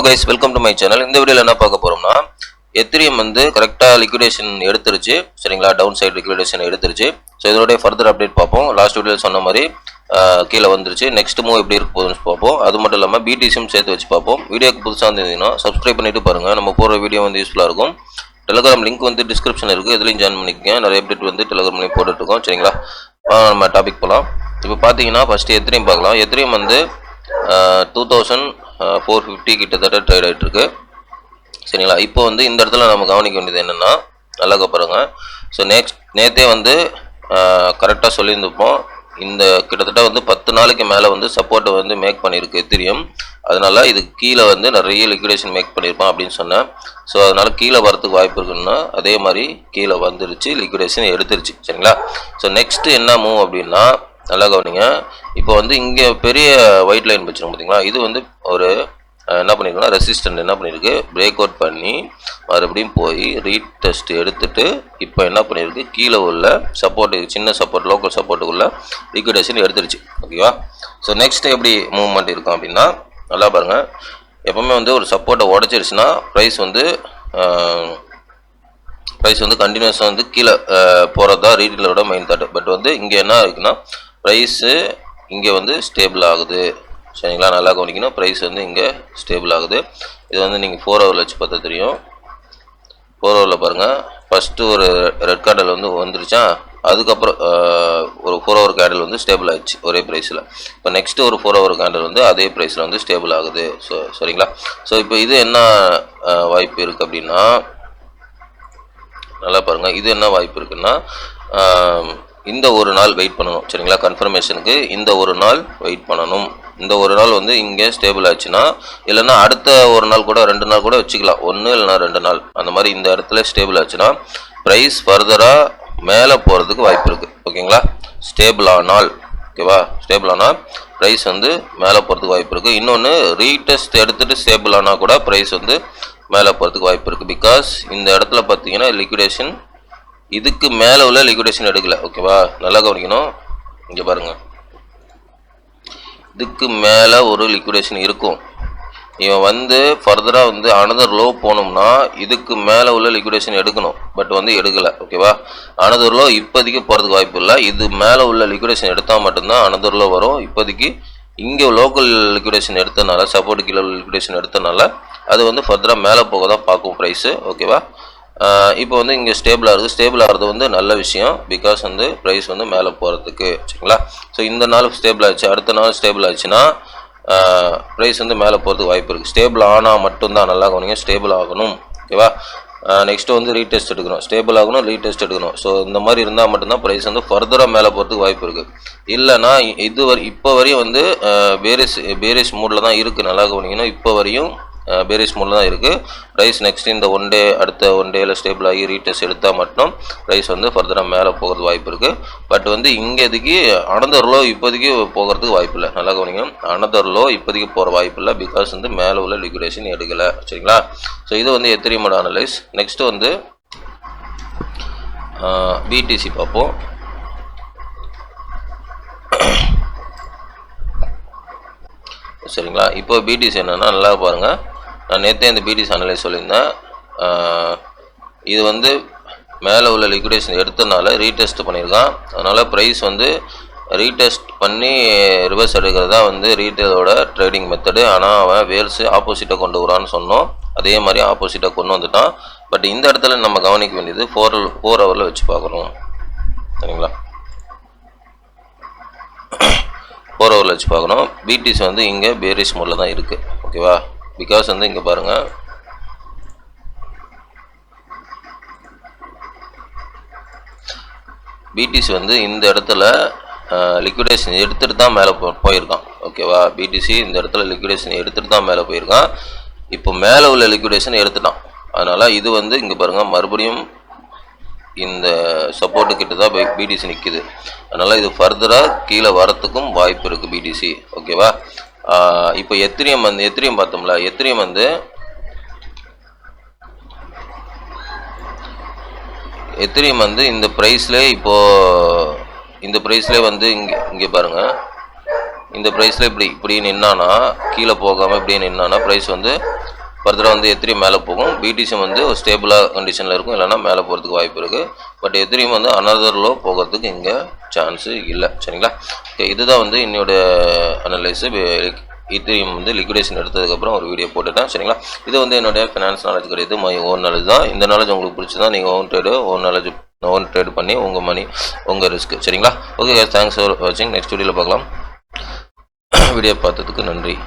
Guys, welcome to my channel. இந்த வீடியோவில் என்ன பார்க்க போகிறோம்னா, எத்திரியம் வந்து கரெக்டாக லிக்விடேஷன் எடுத்துருச்சு. சரிங்களா, டவுன் சைடு லிக்விடேஷன் எடுத்துருச்சு. ஸோ இதோடைய ஃபர்தர் அப்டேட் பார்ப்போம். லாஸ்ட் வீடியோவில் சொன்ன மாதிரி கீழே வந்துருச்சு. நெக்ஸ்ட் மூவ் எப்படி இருக்க போகுதுன்னு பார்ப்போம். அது மட்டும் இல்லாமல் பிடிசியும் சேர்த்து வச்சு பார்ப்போம். வீடியோக்கு புதுசாக இருந்தீங்கன்னா சப்ஸ்கிரைப் பண்ணிட்டு பாருங்கள். நம்ம போகிற வீடியோ வந்து யூஸ்ஃபுல்லாக இருக்கும். டெலிகிராம் லிங்க் வந்து டிஸ்கிரிப்ஷன் இருக்குது, இதுலையும் ஜாயின் பண்ணிக்கோங்க. நிறைய அப்டேட் வந்து டெலிகிராம்லையும் போட்டுட்ருக்கோம். சரிங்களா, நம்ம டாபிக் போகலாம். இப்போ பார்த்தீங்கன்னா ஃபஸ்ட்டு எத்திரியம் பார்க்கலாம். எத்திரியம் வந்து 2450 கிட்டத்தட்ட ட்ரேட் ஆகிட்டு இருக்கு. சரிங்களா, இப்போ வந்து இந்த இடத்துல நம்ம கவனிக்க வேண்டியது என்னென்னா, நல்லா பாருங்க. ஸோ நேற்றே வந்து கரெக்டாக சொல்லியிருந்துப்போம். இந்த கிட்டத்தட்ட வந்து 10 நாளைக்கு மேலே வந்து சப்போர்ட்டை வந்து மேக் பண்ணியிருக்கு எத்திரியம். அதனால இது கீழே வந்து நிறைய லிக்விடேஷன் மேக் பண்ணியிருப்பான் அப்படின்னு சொன்னேன். ஸோ அதனால கீழே வரதுக்கு வாய்ப்பு இருக்குன்னா, அதே மாதிரி கீழே வந்துருச்சு, லிக்விடேஷன் எடுத்துருச்சு. சரிங்களா, ஸோ நெக்ஸ்ட் என்ன மூவ் அப்படின்னா, நல்லா கவனிங்க. இப்போ வந்து இங்கே பெரிய ஒயிட் லைன் வச்சுருக்கோம் பார்த்தீங்களா, இது வந்து ஒரு என்ன பண்ணியிருக்குன்னா, ரெசிஸ்டன்ட் என்ன பண்ணியிருக்கு, பிரேக் அவுட் பண்ணி மறுபடியும் போய் ரீடெஸ்ட் எடுத்துட்டு இப்போ என்ன பண்ணியிருக்கு, கீழே உள்ள சப்போர்ட், சின்ன சப்போர்ட், லோக்கல் சப்போர்ட்டுக்குள்ள லிக்விடேஷன் எடுத்துருச்சு. ஓகேவா, ஸோ நெக்ஸ்ட் எப்படி மூவ்மெண்ட் இருக்கும் அப்படின்னா, நல்லா பாருங்கள். எப்பவுமே வந்து ஒரு சப்போர்ட்டை உடச்சிருச்சுன்னா ப்ரைஸ் வந்து கண்டினியூஸாக வந்து கீழே போகிறது தான் ரீட்டெயிலரோட மெயின் தாட். பட் வந்து இங்கே என்ன இருக்குன்னா, ப்ரைஸு இங்கே வந்து ஸ்டேபிள் ஆகுது. சரிங்களா, நல்லா கவனிக்கணும். ப்ரைஸ் வந்து இங்கே ஸ்டேபிள் ஆகுது. இது வந்து நீங்கள் 4 ஹவரில் வச்சு பார்த்தா தெரியும். 4 ஹவரில் பாருங்கள், ஃபஸ்ட்டு ஒரு ரெட் கேண்டில் வந்து வந்துருச்சா, அதுக்கப்புறம் ஒரு 4 ஹவர் கேண்டில் வந்து ஸ்டேபிள் ஆகிடுச்சு ஒரே ப்ரைஸில். இப்போ நெக்ஸ்ட்டு ஒரு 4 ஹவர் கேண்டில் வந்து அதே ப்ரைஸில் வந்து ஸ்டேபிள் ஆகுது. ஸோ சரிங்களா, ஸோ இப்போ இது என்ன வாய்ப்பு இருக்குது அப்படின்னா, நல்லா பாருங்கள், இது என்ன வாய்ப்பு இருக்குன்னா, இந்த ஒரு நாள் வெயிட் பண்ணணும். சரிங்களா, கன்ஃபர்மேஷனுக்கு இந்த ஒரு நாள் வெயிட் பண்ணணும். இந்த ஒரு நாள் வந்து இங்கே ஸ்டேபிள் ஆச்சுன்னா, இல்லைன்னா அடுத்த ஒரு நாள் கூட 2 நாள் கூட வச்சுக்கலாம், 1 இல்லைனா 2 நாள் அந்த மாதிரி இந்த இடத்துல ஸ்டேபிள் ஆச்சுன்னா ப்ரைஸ் ஃபர்தராக மேலே போகிறதுக்கு வாய்ப்பு இருக்குது. ஓகேங்களா, ஸ்டேபிள் ஆனால், ஓகேவா, ஸ்டேபிள் ஆனால் ப்ரைஸ் வந்து மேலே போகிறதுக்கு வாய்ப்பு இருக்குது. இன்னொன்று, ரீடெஸ்ட் எடுத்துகிட்டு ஸ்டேபிள் ஆனால் கூட ப்ரைஸ் வந்து மேலே போகிறதுக்கு வாய்ப்பு இருக்குது. பிகாஸ் இந்த இடத்துல பார்த்தீங்கன்னா லிக்விடேஷன் இதுக்கு மேலே உள்ள லிக்விடேஷன் எடுக்கல. ஓகேவா, நல்லா கவனிக்கணும். இங்கே பாருங்கள், இதுக்கு மேலே ஒரு லிக்விடேஷன் இருக்கும். இவன் வந்து ஃபர்தராக வந்து அனதர் லோ போனோம்னா இதுக்கு மேலே உள்ள லிக்விடேஷன் எடுக்கணும். பட் வந்து எடுக்கலை. ஓகேவா, அனதர் லோ இப்போதைக்கு போகிறதுக்கு வாய்ப்பு இல்லை. இது மேலே உள்ள லிக்விடேஷன் எடுத்தால் மட்டும்தான் அனதர் லோ வரும். இப்போதைக்கு இங்கே லோக்கல் லிக்விடேஷன் எடுத்தனால, சப்போர்ட் கீழே லிக்விடேஷன் எடுத்தனால அது வந்து ஃபர்தராக மேலே போக தான் பார்க்கும் ப்ரைஸு. ஓகேவா, இப்போ வந்து இங்கே ஸ்டேபிள் ஆகுது. ஸ்டேபிள் ஆகிறது வந்து நல்ல விஷயம். பிகாஸ் வந்து ப்ரைஸ் வந்து மேலே போகிறதுக்கு. சரிங்களா, ஸோ இந்த நாள் ஸ்டேபிள் ஆச்சு, அடுத்த நாள் ஸ்டேபிள் ஆச்சுன்னா ப்ரைஸ் வந்து மேலே போகிறதுக்கு வாய்ப்பு இருக்குது. ஸ்டேபிள் ஆனால் மட்டும்தான், நல்லா கவனிங்க, ஸ்டேபிள் ஆகணும். ஓகேவா, நெக்ஸ்ட்டு வந்து ரீடெஸ்ட் எடுக்கணும், ஸ்டேபிள் ஆகணும், ரீடெஸ்ட் எடுக்கணும். ஸோ இந்த மாதிரி இருந்தால் மட்டும்தான் ப்ரைஸ் வந்து ஃபர்தராக மேலே போகிறதுக்கு வாய்ப்பு இருக்குது. இல்லைனா இப்போ வரையும் வந்து பேரிஷ் மூடில் தான் இருக்குது. நல்லா கவனிக்கணும், இப்போ வரையும் பேரிஷ் மூடில் தான் இருக்குது ப்ரைஸ். நெக்ஸ்ட் இந்த 1 டே, அடுத்த 1 டேயில் ஸ்டேபிள் ஆகி ரீடெஸ்ட் எடுத்தால் மட்டும் ப்ரைஸ் வந்து ஃபர்தராக மேலே போகிறது வாய்ப்பு இருக்குது. பட் வந்து இங்கே இதுக்கு அனதர் லோ இப்போதைக்கு போகிறதுக்கு வாய்ப்பு இல்லை. நல்லா கவனிங்க, அனதர் லோ இப்போதைக்கு போகிற வாய்ப்பு இல்லை. பிகாஸ் வந்து மேலே உள்ள லிக்விடேஷன் எடுக்கலை. சரிங்களா, ஸோ இது வந்து எத்திரியமோட அனலைஸ். நெக்ஸ்ட்டு வந்து பிடிசி பார்ப்போம். சரிங்களா, இப்போ பிடிசி என்னென்னா, நல்லா பாருங்கள். நான் நேற்றே இந்த பிடிசி அனலைஸ் சொல்லியிருந்தேன். இது வந்து மேலே உள்ள லிக்விடேஷன் எடுத்தனால ரீடெஸ்ட் பண்ணியிருக்கான். அதனால் ப்ரைஸ் வந்து ரீடெஸ்ட் பண்ணி ரிவர்ஸ் எடுக்கிறதா வந்து ரீட்டெயிலோட ட்ரேடிங் மெத்தடு. ஆனால் அவன் வேர்ஸு ஆப்போசிட்டை கொண்டு வரான்னு சொன்னோம், அதே மாதிரி ஆப்போசிட்டை கொண்டு வந்துட்டான். பட் இந்த இடத்துல நம்ம கவனிக்க வேண்டியது 4 ஹவரில் வச்சு பார்க்குறோம். சரிங்களா, 4 ஹவரில் வச்சு பார்க்கணும். பிடிசி வந்து இங்கே பேரிஷ் மோடில் தான் இருக்குது. ஓகேவா, பிகாஸ் வந்து இங்கே பாருங்கள், பிடிசி வந்து இந்த இடத்துல லிக்விடேஷன் எடுத்துகிட்டு தான் மேலே போயிருக்கான். ஓகேவா, பிடிசி இந்த இடத்துல லிக்விடேஷன் எடுத்துகிட்டு தான் மேலே போயிருக்கான். இப்போ மேலே உள்ள லிக்விடேஷன் எடுத்துட்டான். அதனால் இது வந்து இங்கே பாருங்கள், மறுபடியும் இந்த சப்போர்ட்டு கிட்ட தான் பிடிசி நிற்குது. அதனால் இது ஃபர்தராக கீழே வரத்துக்கும் வாய்ப்பு இருக்குது பிடிசி. ஓகேவா, இப்போ எத்திரியம் பார்த்தோம்ல, எத்திரியம் வந்து இந்த ப்ரைஸ்லேயே, இப்போது இந்த ப்ரைஸ்லேயே வந்து இங்கே பாருங்கள், இந்த ப்ரைஸில் இப்படி நின்னானா, கீழே போகாமல் இப்படியே நின்னானா ப்ரைஸ் வந்து ஃபர்தராக வந்து எத்திரியம் மேலே போகும். பிடிசிஎம் வந்து ஒரு ஸ்டேபிளாக கண்டிஷனில் இருக்கும், இல்லைனா மேலே போகிறதுக்கு வாய்ப்பு இருக்குது. பட் எத்திரியம் வந்து அனதர் லோ போகிறதுக்கு இங்கே சான்ஸு இல்லை. சரிங்களா? ஓகே, இதுதான் வந்து என்னோட அனலைஸு. ஈத்தீரியம் வந்து லிக்விடேஷன் எடுத்ததுக்கப்புறம் ஒரு வீடியோ போட்டுட்டேன். சரிங்களா? இது வந்து என்னுடைய ஃபினான்ஸ் நாலேஜ் கிடையாது, மை ஓன் நாலேஜ் தான். இந்த நாலேஜ் உங்களுக்கு பிடிச்சதா நீங்கள் ஓன் ட்ரேட் பண்ணி உங்கள் மணி உங்கள் ரிஸ்க். சரிங்களா? ஓகே, தேங்க்ஸ் ஃபார் வாட்சிங். நெக்ஸ்ட் வீடியோவில் பார்க்கலாம். வீடியோ பார்த்ததுக்கு நன்றி.